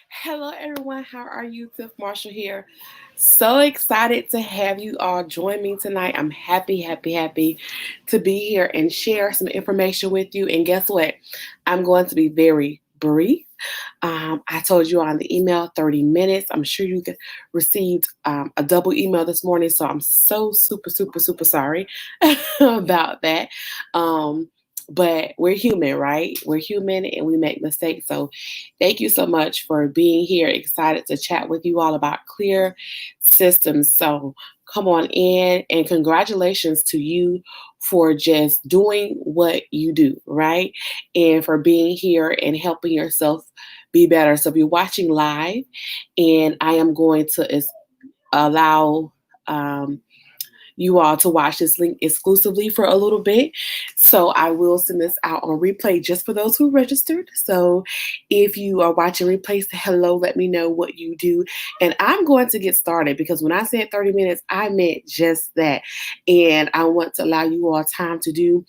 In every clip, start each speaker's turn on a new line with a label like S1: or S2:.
S1: Hello, everyone. How are you? Tiff Marshall here. So excited to have you all join me tonight. I'm happy to be here and share some information with you. And guess what? I'm going to be very brief. I told you on the email 30 minutes. I'm sure you received a double email this morning. So I'm so super sorry about that. Um, but we're human, right? We're human and we make mistakes. So thank you so much for being here. Excited to chat with you all about clear systems. So come on in and congratulations to you for just doing what you do, right? And for being here and helping yourself be better. So if you're watching live, and I am going to allow you all to watch this link exclusively for a little bit. So I will send this out on replay just for those who registered. So if you are watching replay, say hello, let me know what you do. And I'm going to get started because when I said 30 minutes, I meant just that. And I want to allow you all time to do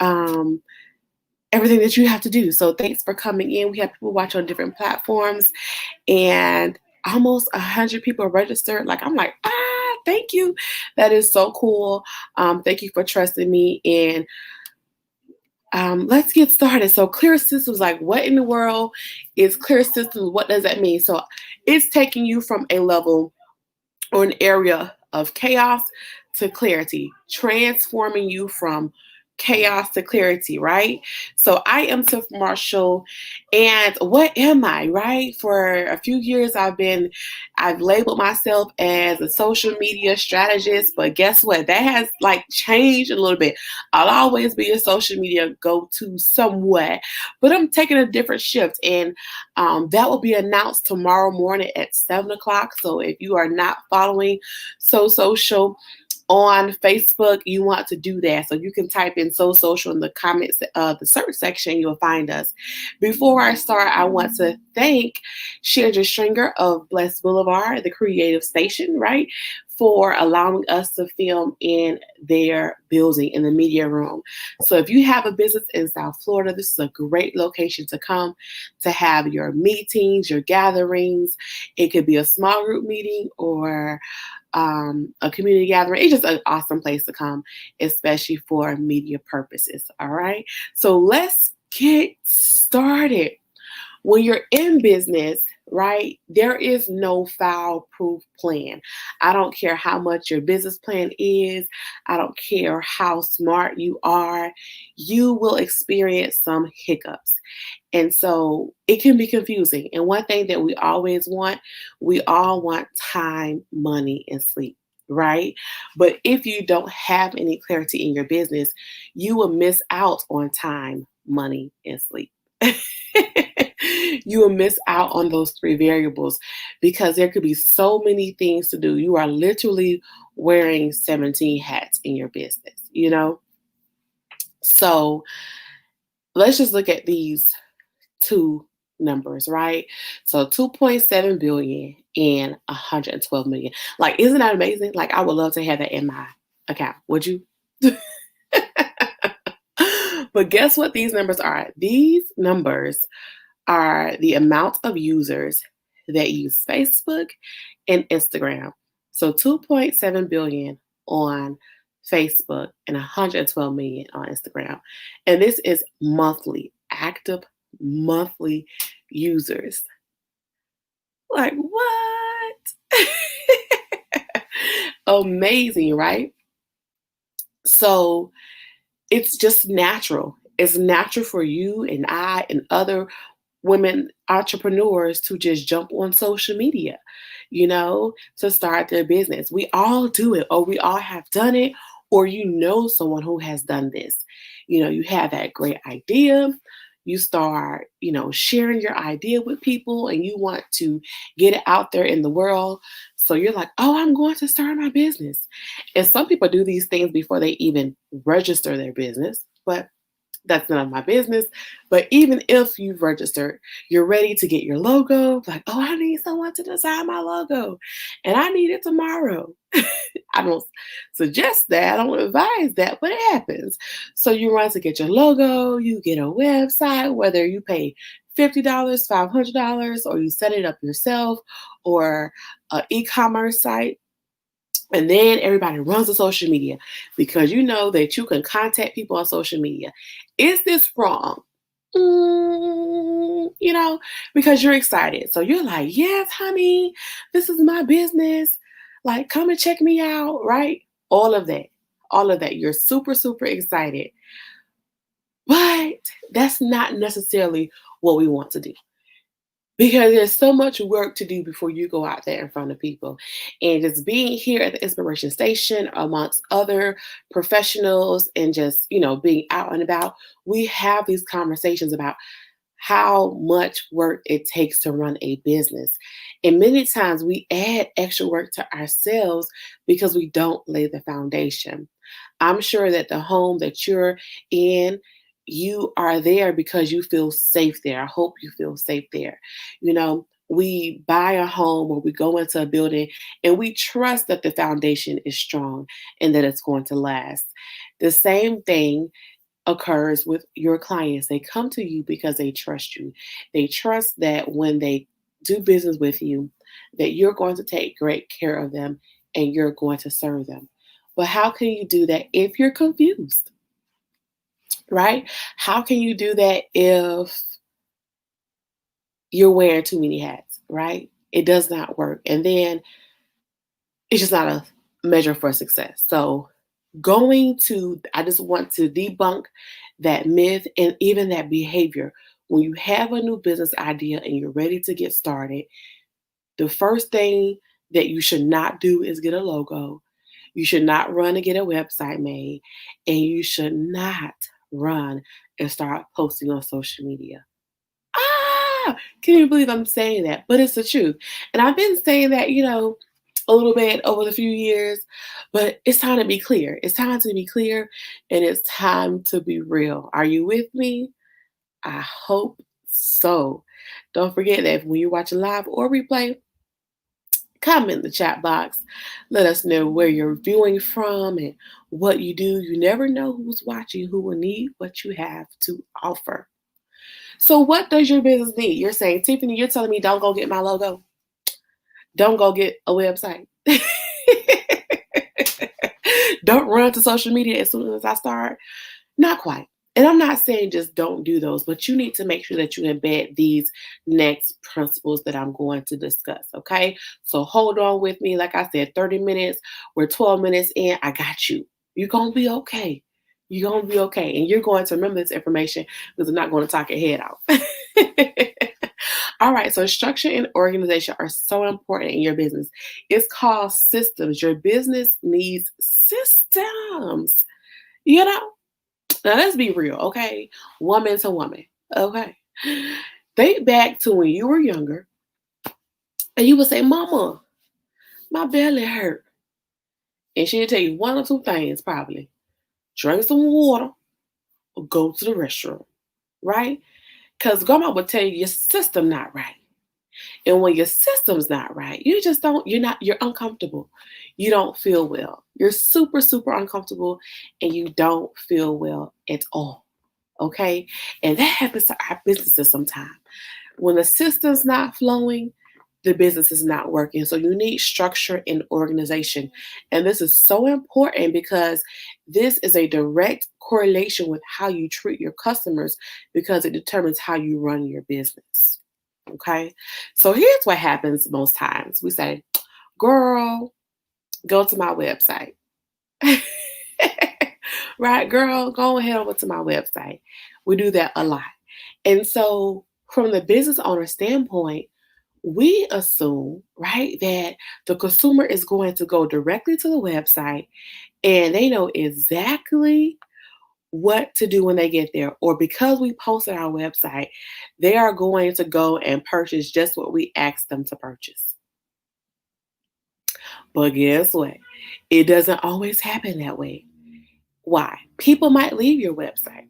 S1: everything that you have to do. So thanks for coming in. We have people watch on different platforms and almost 100 people registered. I'm like, thank you. That is so cool. Thank you for trusting me. And let's get started. So clear systems, like what in the world is clear systems? What does that mean? So it's taking you from a level or an area of chaos to clarity, transforming you from chaos to clarity, right? So I am Tiff Marshall, and what am I, right? For a few years, I've labeled myself as a social media strategist, but guess what? That has changed a little bit. I'll always be a social media go-to somewhat, but I'm taking a different shift, and that will be announced tomorrow morning at 7 o'clock. So if you are not following social on Facebook, you want to do that. So you can type in So Social in the comments, the search section, you'll find us. Before I start, I want to thank Shandra Stringer of Blessed Boulevard, the creative station, right, for allowing us to film in their building in the media room. So if you have a business in South Florida, this is a great location to come to have your meetings, your gatherings. It could be a small group meeting or a community gathering. It's just an awesome place to come, especially for media purposes. All right. So let's get started. When you're in business, right, there is no foul-proof plan. I don't care how much your business plan is. I don't care how smart you are. You will experience some hiccups. And so it can be confusing. And one thing that we all want time, money, and sleep, right? But if you don't have any clarity in your business, you will miss out on time, money, and sleep. You will miss out on those three variables because there could be so many things to do. You are literally wearing 17 hats in your business, you know? So let's just look at these two numbers, right? So 2.7 billion and 112 million. Isn't that amazing? I would love to have that in my account. Would you? But guess what these numbers are? These numbers are the amount of users that use Facebook and Instagram. So 2.7 billion on Facebook and 112 million on Instagram. And this is active monthly users. Like, what? Amazing, right? So it's just natural. It's natural for you and I and other women entrepreneurs to just jump on social media, to start their business. We all do it, or we all have done it, or someone who has done this. You have that great idea. You start, sharing your idea with people and you want to get it out there in the world. So you're like, oh, I'm going to start my business. And some people do these things before they even register their business, but that's none of my business. But even if you've registered, you're ready to get your logo. Like, oh, I need someone to design my logo and I need it tomorrow. I don't suggest that. I don't advise that, but it happens. So you run to get your logo, you get a website, whether you pay $50, $500, or you set it up yourself, or an e-commerce site. And then everybody runs to social media because you know that you can contact people on social media. Is this wrong? Because you're excited. So you're like, yes, honey, this is my business. Like, come and check me out, right? All of that. All of that. You're super, super excited. But that's not necessarily what we want to do. Because there's so much work to do before you go out there in front of people. And just being here at the Inspiration Station amongst other professionals and just, being out and about, we have these conversations about how much work it takes to run a business. And many times we add extra work to ourselves because we don't lay the foundation. I'm sure that the home that you're in, you are there because you feel safe there. I hope you feel safe there. We buy a home or we go into a building and we trust that the foundation is strong and that it's going to last. The same thing occurs with your clients. They come to you because they trust you. They trust that when they do business with you, that you're going to take great care of them and you're going to serve them. But how can you do that if you're confused? Right? How can you do that if you're wearing too many hats, right? It does not work. And then it's just not a measure for success. So I just want to debunk that myth and even that behavior. When you have a new business idea and you're ready to get started, the first thing that you should not do is get a logo. You should not run and get a website made. And you should not run and start posting on social media. Can you believe I'm saying that? But it's the truth. And I've been saying that, a little bit over the few years, but it's time to be clear. It's time to be clear and it's time to be real. Are you with me? I hope so. Don't forget that when you watch a live or replay, comment in the chat box. Let us know where you're viewing from and what you do. You never know who's watching, who will need what you have to offer. So what does your business need? You're saying, Tiffany, you're telling me don't go get my logo. Don't go get a website. Don't run to social media as soon as I start. Not quite. And I'm not saying just don't do those, but you need to make sure that you embed these next principles that I'm going to discuss, okay? So hold on with me. Like I said, 30 minutes, we're 12 minutes in. I got you. You're going to be okay. You're going to be okay. And you're going to remember this information because I'm not going to talk your head out. All right, so structure and organization are so important in your business. It's called systems. Your business needs systems. Now let's be real, okay? Woman to woman, okay? Think back to when you were younger and you would say, Mama, my belly hurt. And she'd tell you one or two things probably. Drink some water or go to the restroom, right? Because grandma would tell you your system not right. And when your system's not right, you're uncomfortable. You don't feel well. You're super, super uncomfortable and you don't feel well at all. Okay. And that happens to our businesses sometimes. When the system's not flowing, the business is not working. So you need structure and organization. And this is so important because this is a direct correlation with how you treat your customers because it determines how you run your business. Okay. So here's what happens most times. We say, girl, go to my website. Right, girl, go ahead over to my website. We do that a lot. And so from the business owner standpoint, we assume, right, that the consumer is going to go directly to the website and they know exactly what to do when they get there. Or because we posted our website, they are going to go and purchase just what we asked them to purchase. But guess what? It doesn't always happen that way. Why? People might leave your website.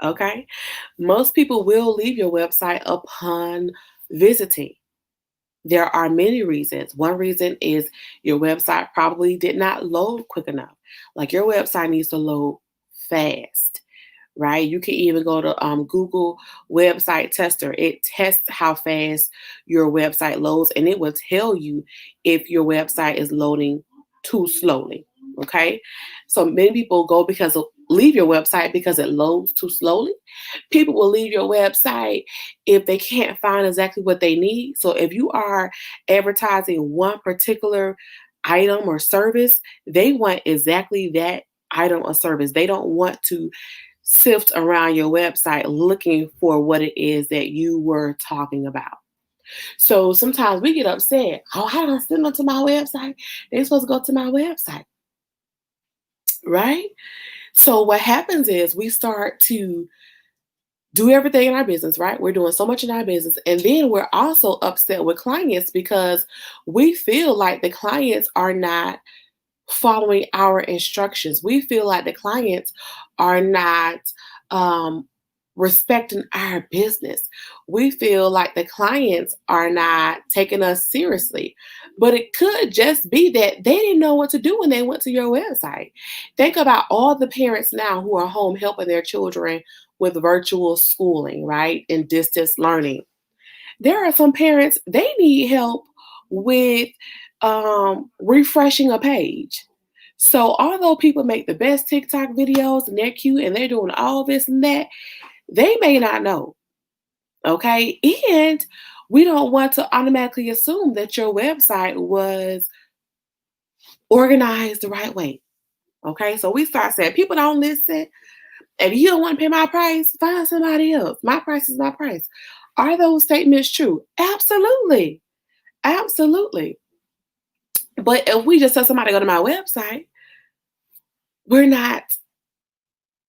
S1: Okay? Most people will leave your website upon visiting. There are many reasons. One reason is your website probably did not load quick enough. Like your website needs to load fast. right? You can even go to Google website tester. It tests how fast your website loads, and it will tell you if your website is loading too slowly. Okay, so many people leave your website because it loads too slowly. People will leave your website if they can't find exactly what they need. So if you are advertising one particular item or service, they want exactly that item or service. They don't want to sift around your website looking for what it is that you were talking about. So sometimes we get upset. Oh, I don't send them to my website. They're supposed to go to my website, right? So what happens is we start to do everything in our business, right? We're doing so much in our business. And then we're also upset with clients because we feel like the clients are not following our instructions. We feel like the clients are not um, respecting our business. We feel like the clients are not taking us seriously. But it could just be that they didn't know what to do when they went to your website. Think about all the parents now who are home helping their children with virtual schooling, right? And distance learning. There are some parents, they need help with refreshing a page. So although people make the best TikTok videos and they're cute and they're doing all this and that, they may not know. Okay. And we don't want to automatically assume that your website was organized the right way. Okay. So we start saying people don't listen. If you don't want to pay my price, find somebody else. My price is my price. Are those statements true? Absolutely. Absolutely. But if we just tell somebody to go to my website, we're not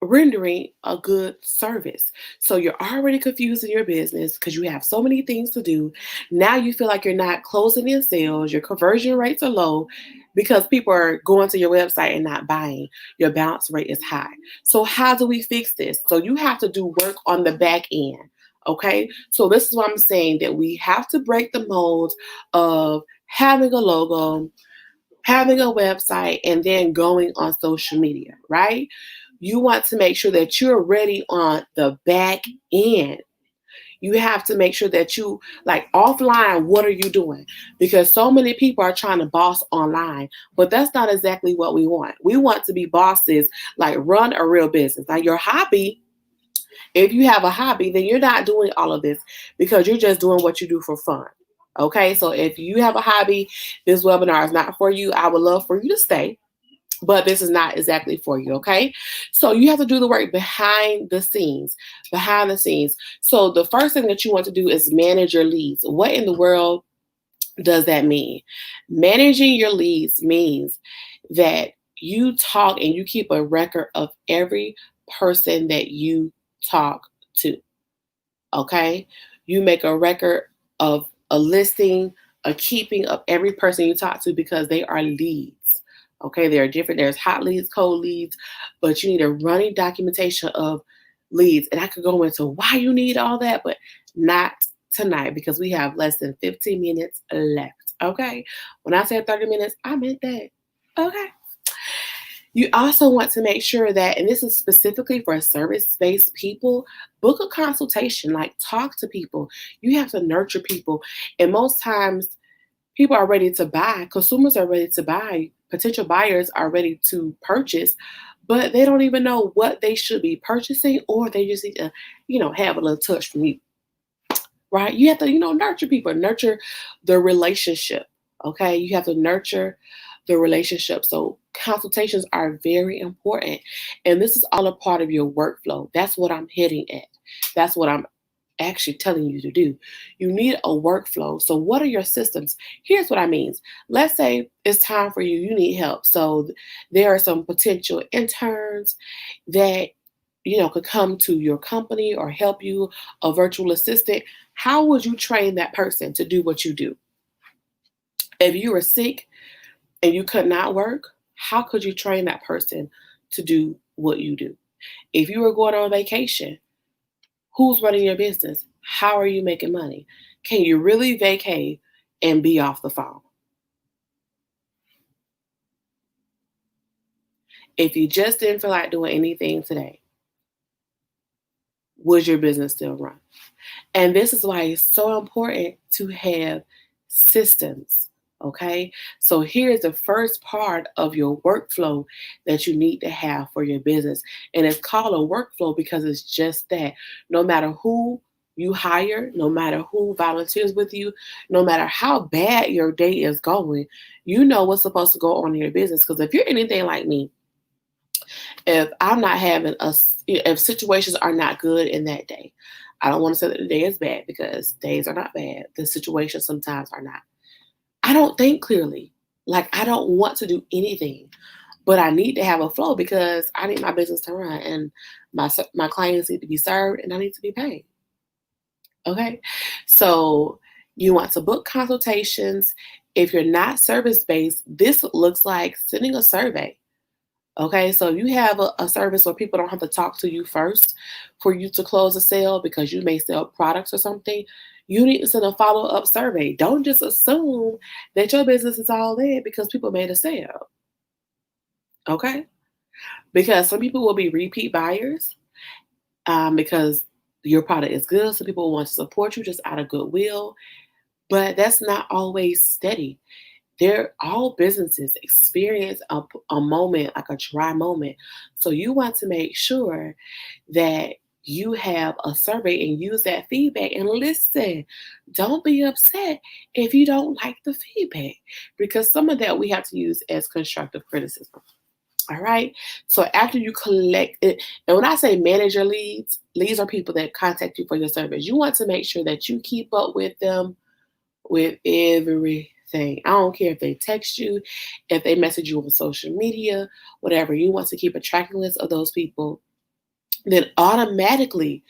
S1: rendering a good service. So you're already confused in your business because you have so many things to do. Now you feel like you're not closing in sales, your conversion rates are low because people are going to your website and not buying. Your bounce rate is high. So how do we fix this? So you have to do work on the back end. Okay, so this is what I'm saying, that we have to break the mold of having a logo, having a website, and then going on social media, right? You want to make sure that you're ready on the back end. You have to make sure that you, like, offline, what are you doing? Because so many people are trying to boss online, but that's not exactly what we want. We want to be bosses, like run a real business. Like your hobby, if you have a hobby, then you're not doing all of this because you're just doing what you do for fun. Okay, so if you have a hobby, this webinar is not for you. I would love for you to stay, but this is not exactly for you. Okay, so you have to do the work behind the scenes. Behind the scenes. So the first thing that you want to do is manage your leads. What in the world does that mean? Managing your leads means that you talk and you keep a record of every person that you talk to. Okay, you make a record of a listing, a keeping of every person you talk to, because they are leads. Okay, they are different. There's hot leads, cold leads, but you need a running documentation of leads. And I could go into why you need all that, but not tonight because we have less than 15 minutes left. Okay, when I said 30 minutes, I meant that. Okay. You also want to make sure that, and this is specifically for service-based people, book a consultation, like talk to people. You have to nurture people. And most times people are ready to buy, consumers are ready to buy, potential buyers are ready to purchase, but they don't even know what they should be purchasing, or they just need to, have a little touch from you. Right? You have to, nurture people, nurture the relationship. Okay. You have to nurture the relationship. So consultations are very important. And this is all a part of your workflow. That's what I'm hitting at. That's what I'm actually telling you to do. You need a workflow. So what are your systems? Here's what I mean. Let's say it's time for you. You need help. So there are some potential interns that could come to your company or help you, a virtual assistant. How would you train that person to do what you do? If you were sick and you could not work, how could you train that person to do what you do? If you were going on vacation, who's running your business? How are you making money? Can you really vacate and be off the phone? If you just didn't feel like doing anything today, would your business still run? And this is why it's so important to have systems. Okay. So here's the first part of your workflow that you need to have for your business. And it's called a workflow because it's just that. No matter who you hire, no matter who volunteers with you, no matter how bad your day is going, you know what's supposed to go on in your business. Because if you're anything like me, if I'm not having if situations are not good in that day, I don't want to say that the day is bad because days are not bad. The situations sometimes are not. I don't think clearly. Like I don't want to do anything, but I need to have a flow because I need my business to run and my clients need to be served and I need to be paid. Okay, so you want to book consultations. If you're not service based, this looks like sending a survey. Okay, so you have a service where people don't have to talk to you first for you to close a sale because you may sell products or something. You need to send a follow-up survey. Don't just assume that your business is all in because people made a sale. Okay, because some people will be repeat buyers because your product is good. Some people want to support you just out of goodwill, but that's not always steady. All businesses experience a moment, like a dry moment. So you want to make sure that you have a survey and use that feedback and listen. Don't be upset if you don't like the feedback because some of that we have to use as constructive criticism. All right. So after you collect it, and when I say manage your leads are people that contact you for your service. You want to make sure that you keep up with them with everything. I don't care if they text you, if they message you on social media, whatever. You want to keep a tracking list of those people. Then automatically,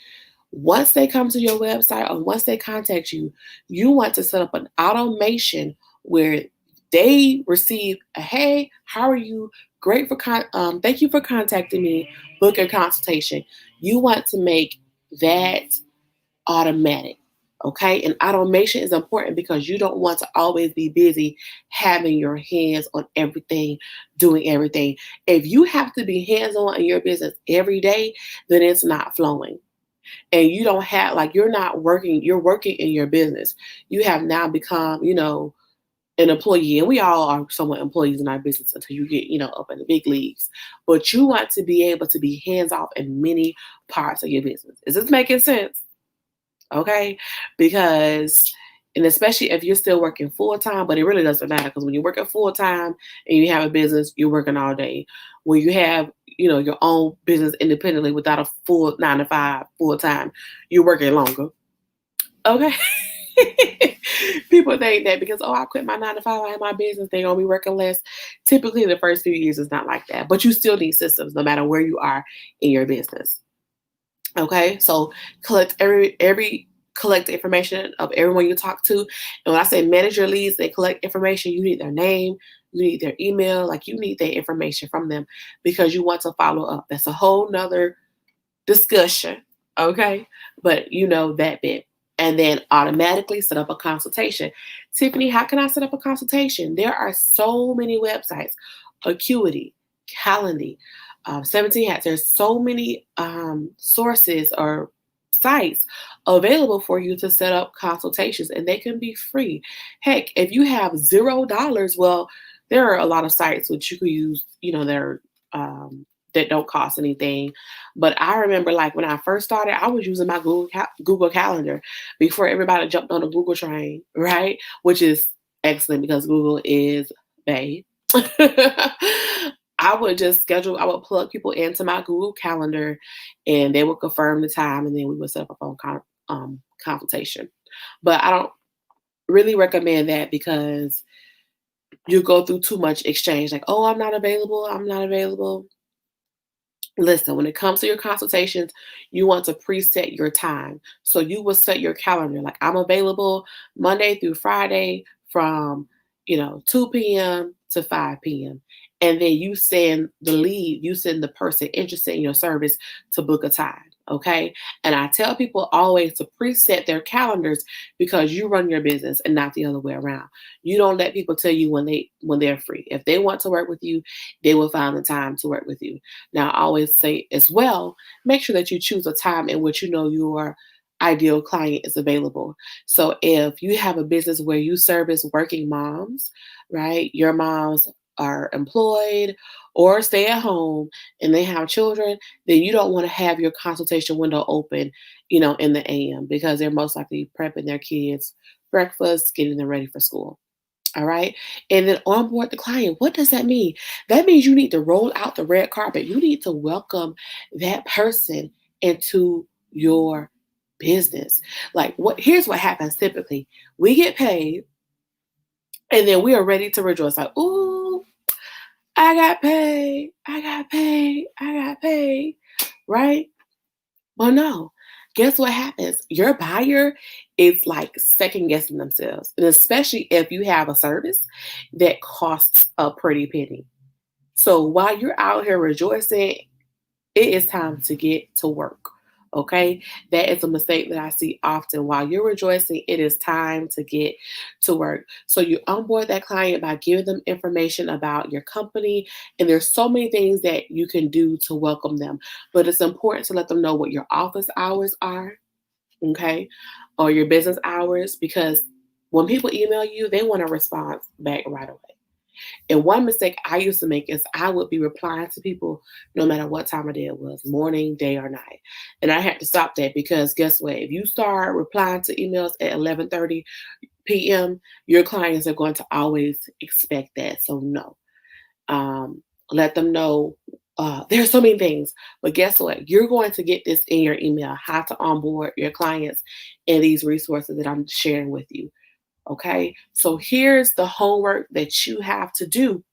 S1: once they come to your website or once they contact you, you want to set up an automation where they receive a hey, how are you? Great for thank you for contacting me. Book a consultation. You want to make that automatic. Okay. And automation is important because you don't want to always be busy having your hands on everything, doing everything. If you have to be hands on in your business every day, then it's not flowing. And you don't have, like, you're not working, you're working in your business. You have now become, an employee, and we all are somewhat employees in our business until you get, up in the big leagues. But you want to be able to be hands off in many parts of your business. Is this making sense? Okay, and especially if you're still working full time, but it really doesn't matter because when you're working full time and you have a business, you're working all day. When you have, your own business independently without a full 9 to 5 full time, you're working longer. Okay. People think that because, I quit my 9 to 5, I have my business, they're going to be working less. Typically, the first few years is not like that, but you still need systems no matter where you are in your business. Okay, so collect collect the information of everyone you talk to. And when I say manage your leads, they collect information. You need their name, you need their email, like you need that information from them because you want to follow up. That's a whole nother discussion. Okay, but you know that bit. And then automatically set up a consultation. Tiffany, how can I set up a consultation? There are so many websites, Acuity, Calendly, 17 Hats. There's so many sources or sites available for you to set up consultations, and they can be free. Heck, if you have $0, well, there are a lot of sites which you could use, that don't cost anything. But I remember, like, when I first started, I was using my Google Calendar before everybody jumped on the Google train, right? Which is excellent because Google is bae. I would plug people into my Google Calendar and they would confirm the time and then we would set up a phone consultation. But I don't really recommend that because you go through too much exchange. Like, I'm not available. I'm not available. Listen, when it comes to your consultations, you want to preset your time. So you will set your calendar. Like, I'm available Monday through Friday from, 2 p.m. to 5 p.m. And then you send the person interested in your service to book a time. Okay. And I tell people always to preset their calendars because you run your business and not the other way around. You don't let people tell you when they're free. If they want to work with you, they will find the time to work with you. Now I always say as well, make sure that you choose a time in which you know your ideal client is available. So if you have a business where you service working moms, right? Your moms are employed or stay at home and they have children, then you don't want to have your consultation window open, in the AM because they're most likely prepping their kids breakfast, getting them ready for school. All right. And then onboard the client. What does that mean? That means you need to roll out the red carpet. You need to welcome that person into your business. Like here's what happens typically. We get paid and then we are ready to rejoice. Like, ooh, I got paid. I got paid. I got paid. Right? Well, no. Guess what happens? Your buyer is like second guessing themselves. And especially if you have a service that costs a pretty penny. So while you're out here rejoicing, it is time to get to work. Okay. That is a mistake that I see often. While you're rejoicing, it is time to get to work. So you onboard that client by giving them information about your company. And there's so many things that you can do to welcome them. But it's important to let them know what your office hours are. Okay. Or your business hours, because when people email you, they want a response back right away. And one mistake I used to make is I would be replying to people no matter what time of day it was, morning, day, or night. And I had to stop that because guess what? If you start replying to emails at 11:30 p.m., your clients are going to always expect that. So no. Let them know there's so many things, but guess what? You're going to get this in your email, how to onboard your clients and these resources that I'm sharing with you. Okay, so here's the homework that you have to do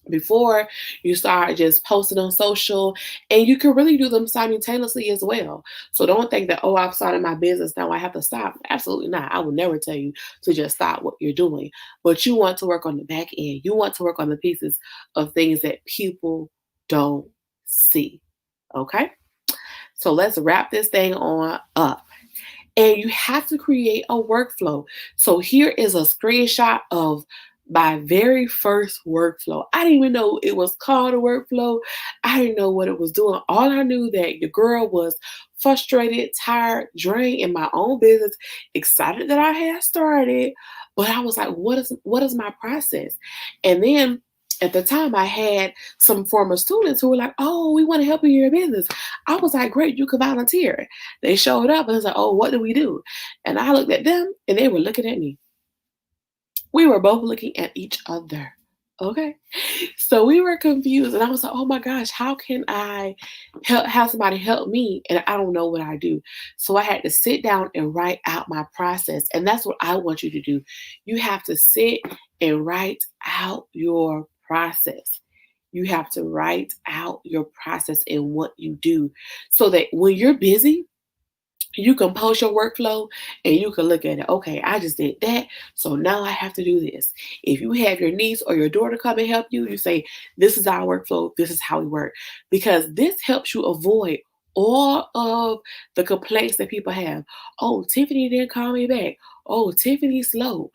S1: before you start just posting on social, and you can really do them simultaneously as well. So don't think that, oh, I've started my business, now I have to stop. Absolutely not. I will never tell you to just stop what you're doing, but you want to work on the back end. You want to work on the pieces of things that people don't see. Okay, so let's wrap this thing on up. And you have to create a workflow. So here is a screenshot of my very first workflow. I didn't even know it was called a workflow. I didn't know what it was doing. All I knew that the girl was frustrated, tired, drained in my own business, excited that I had started. But I was like, what is my process? And then at the time I had some former students who were like, oh, we want to help you in your business. I was like, great, you could volunteer. They showed up and was like, oh, what do we do? And I looked at them and they were looking at me. We were both looking at each other. Okay. So we were confused. And I was like, oh my gosh, how can I have somebody help me? And I don't know what I do. So I had to sit down and write out my process. And that's what I want you to do. You have to sit and write out your process. You have to write out your process and what you do so that when you're busy, you can post your workflow and you can look at it. Okay, I just did that. So now I have to do this. If you have your niece or your daughter come and help you, you say, this is our workflow. This is how we work. Because this helps you avoid all of the complaints that people have. Oh, Tiffany didn't call me back. Oh, Tiffany's slow.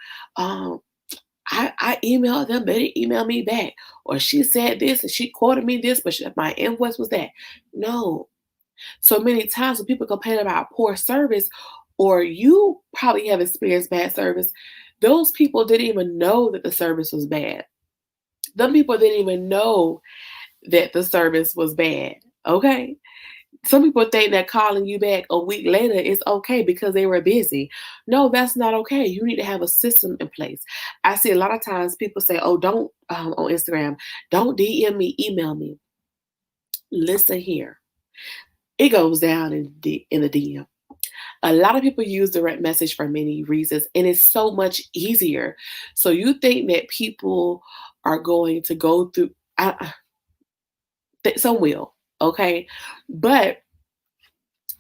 S1: I emailed them, they didn't email me back. Or she said this and she quoted me this, but my invoice was that. No. So many times when people complain about poor service, or you probably have experienced bad service, those people didn't even know that the service was bad. Them people didn't even know that the service was bad. Okay. Some people think that calling you back a week later is okay because they were busy. No, that's not okay. You need to have a system in place. I see a lot of times people say, oh, don't on Instagram, don't DM me, email me. Listen here. It goes down in the DM. A lot of people use direct message for many reasons, and it's so much easier. So you think that people are going to go through, some will, okay? But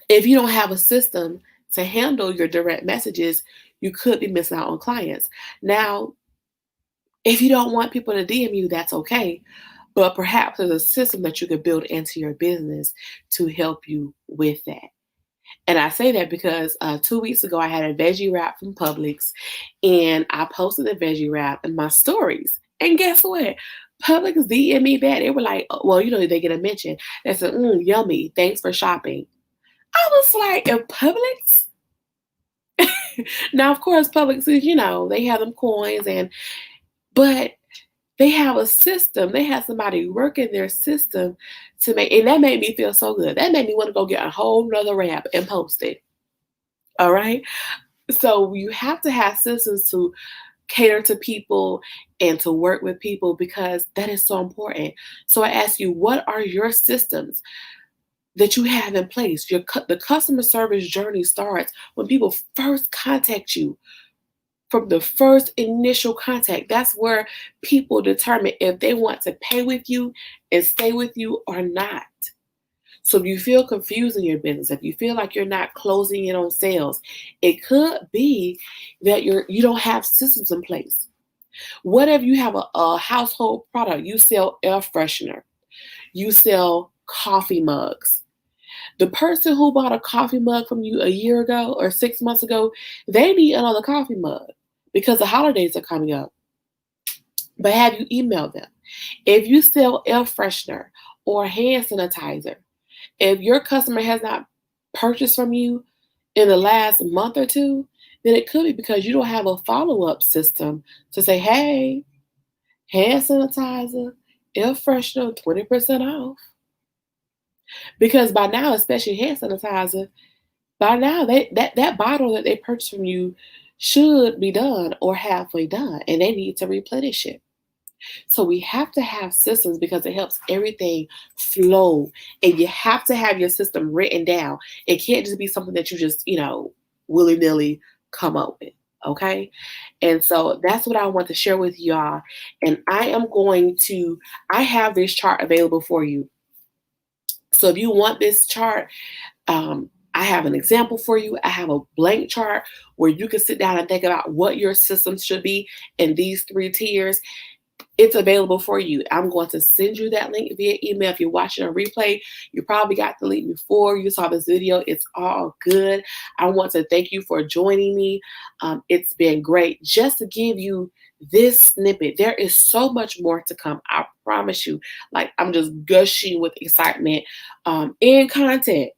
S1: if you don't have a system to handle your direct messages, you could be missing out on clients. Now, if you don't want people to DM you, that's okay. But perhaps there's a system that you could build into your business to help you with that. And I say that because 2 weeks ago, I had a veggie wrap from Publix, and I posted the veggie wrap in my stories. And guess what? Publix DM me back. They were like, "Oh, well, they get a mention." They said, "Yummy. Thanks for shopping." I was like, "In Publix?" Now, of course, Publix is, they have them coins, but they have a system. They have somebody working their system and that made me feel so good. That made me want to go get a whole nother wrap and post it. All right. So you have to have systems to cater to people and to work with people because that is so important. So I ask you, what are your systems that you have in place? The customer service journey starts when people first contact you. From the first initial contact, that's where people determine if they want to pay with you and stay with you or not. So if you feel confused in your business, if you feel like you're not closing in on sales, it could be that you don't have systems in place. What if you have a household product? You sell air freshener, you sell coffee mugs. The person who bought a coffee mug from you a year ago or 6 months ago, they need another coffee mug because the holidays are coming up. But have you emailed them? If you sell air freshener or hand sanitizer, if your customer has not purchased from you in the last month or two, then it could be because you don't have a follow-up system to say, "Hey, hand sanitizer, air freshener, 20% off." Because by now, especially hand sanitizer, by now that bottle that they purchased from you should be done or halfway done, and they need to replenish it. So we have to have systems because it helps everything flow. And you have to have your system written down. It can't just be something that you just, willy-nilly come up with. Okay. And so that's what I want to share with y'all. And I have this chart available for you. So if you want this chart, I have an example for you. I have a blank chart where you can sit down and think about what your systems should be in these 3 tiers. It's available for you. I'm going to send you that link via email. If you're watching a replay, you probably got the link before you saw this video. It's all good. I want to thank you for joining me. It's been great. Just to give you this snippet, there is so much more to come. I promise you. Like, I'm just gushing with excitement in content.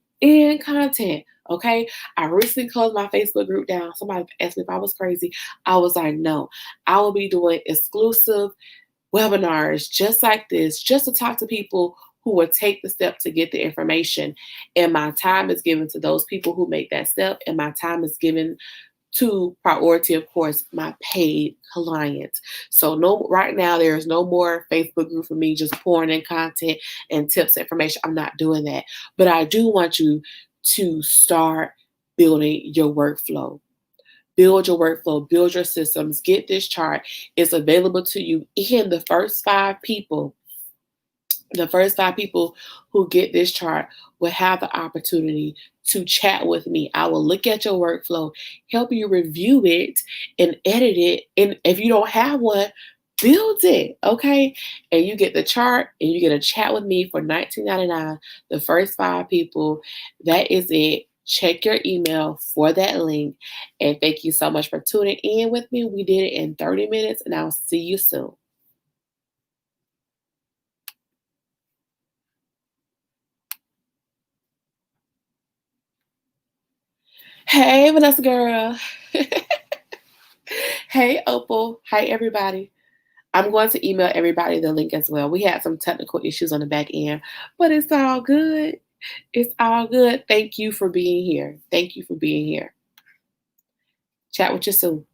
S1: Okay. I recently closed my Facebook group down. Somebody asked me if I was crazy. I was like, no, I will be doing exclusive webinars just like this, just to talk to people who will take the step to get the information. And my time is given to those people who make that step. And my time is given to priority, of course, my paid clients. So right now, there is no more Facebook group for me just pouring in content and tips, information. I'm not doing that. But I do want you to start building your workflow. Build your workflow, build your systems, get this chart. It's available to you. And the first 5 people who get this chart will have the opportunity to chat with me. I will look at your workflow, help you review it and edit it. And if you don't have one, build it, okay? And you get the chart and you get a chat with me for $19.99. The first 5 people, that is it. Check your email for that link. And thank you so much for tuning in with me. We did it in 30 minutes, and I'll see you soon. Hey, Vanessa girl. Hey, Opal. Hi, everybody. I'm going to email everybody the link as well. We had some technical issues on the back end, but it's all good. It's all good. Thank you for being here. Thank you for being here. Chat with you soon.